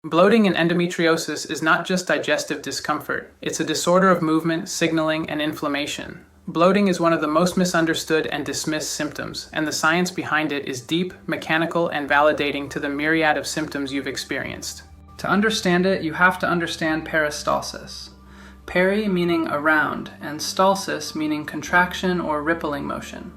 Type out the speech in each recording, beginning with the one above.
Bloating and endometriosis is not just digestive discomfort, it's a disorder of movement, signaling, and inflammation. Bloating is one of the most misunderstood and dismissed symptoms, and the science behind it is deep, mechanical, and validating to the myriad of symptoms you've experienced. To understand it, you have to understand peristalsis. Peri meaning around, and stalsis meaning contraction or rippling motion.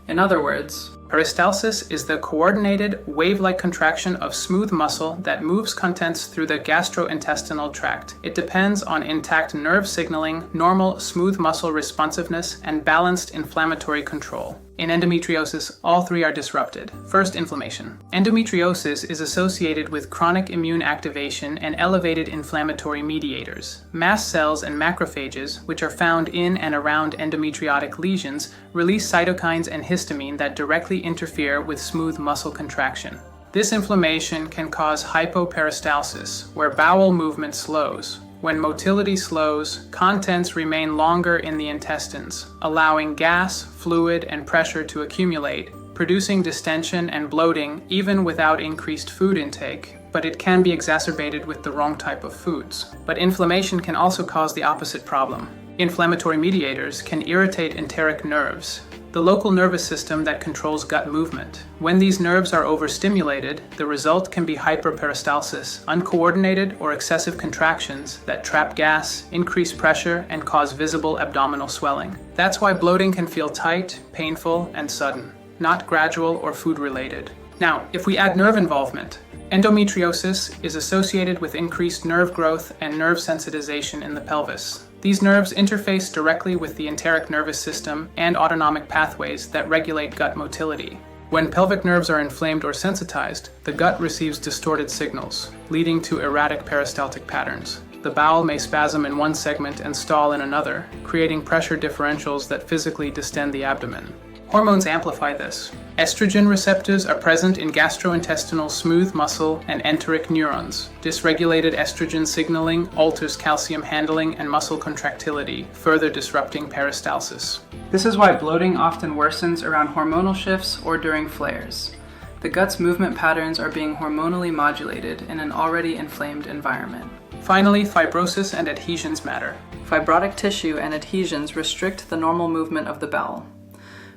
In other words, Peristalsis is the coordinated, wave-like contraction of smooth muscle that moves contents through the gastrointestinal tract. It depends on intact nerve signaling, normal, smooth muscle responsiveness, and balanced inflammatory control. In endometriosis, all three are disrupted. First, inflammation. Endometriosis is associated with chronic immune activation and elevated inflammatory mediators. Mast cells and macrophages, which are found in and around endometriotic lesions, release cytokines and histamine that directly interfere with smooth muscle contraction. This inflammation can cause hypoperistalsis, where bowel movement slows. When motility slows, contents remain longer in the intestines, allowing gas, fluid, and pressure to accumulate, producing distension and bloating even without increased food intake, but it can be exacerbated with the wrong type of foods. But inflammation can also cause the opposite problem. Inflammatory mediators can irritate enteric nerves, the local nervous system that controls gut movement. When these nerves are overstimulated, the result can be hyperperistalsis, uncoordinated or excessive contractions that trap gas, increase pressure, and cause visible abdominal swelling. That's why bloating can feel tight, painful, and sudden, not gradual or food-related. Now, if we add nerve involvement, endometriosis is associated with increased nerve growth and nerve sensitization in the pelvis. These nerves interface directly with the enteric nervous system and autonomic pathways that regulate gut motility. When pelvic nerves are inflamed or sensitized, the gut receives distorted signals, leading to erratic peristaltic patterns. The bowel may spasm in one segment and stall in another, creating pressure differentials that physically distend the abdomen. Hormones amplify this. Estrogen receptors are present in gastrointestinal smooth muscle and enteric neurons. Dysregulated estrogen signaling alters calcium handling and muscle contractility, further disrupting peristalsis. this is why bloating often worsens around hormonal shifts or during flares. The gut's movement patterns are being hormonally modulated in an already inflamed environment. Finally, fibrosis and adhesions matter. Fibrotic tissue and adhesions restrict the normal movement of the bowel.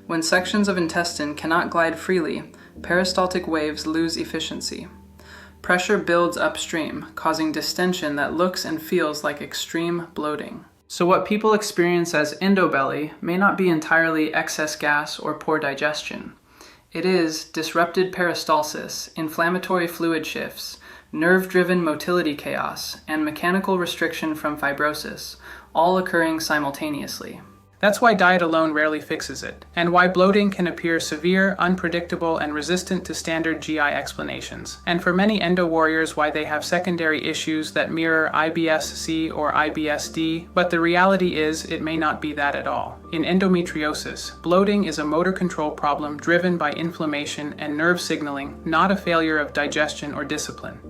When sections of intestine cannot glide freely, peristaltic waves lose efficiency. Pressure builds upstream, causing distension that looks and feels like extreme bloating. So what people experience as endobelly may not be entirely excess gas or poor digestion. It is disrupted peristalsis, inflammatory fluid shifts, nerve-driven motility chaos, and mechanical restriction from fibrosis, all occurring simultaneously. That's why diet alone rarely fixes it, and why bloating can appear severe, unpredictable, and resistant to standard GI explanations. And for many endo warriors, why they have secondary issues that mirror IBS-C or IBS-D, but the reality is it may not be that at all. In endometriosis, bloating is a motor control problem driven by inflammation and nerve signaling, not a failure of digestion or discipline.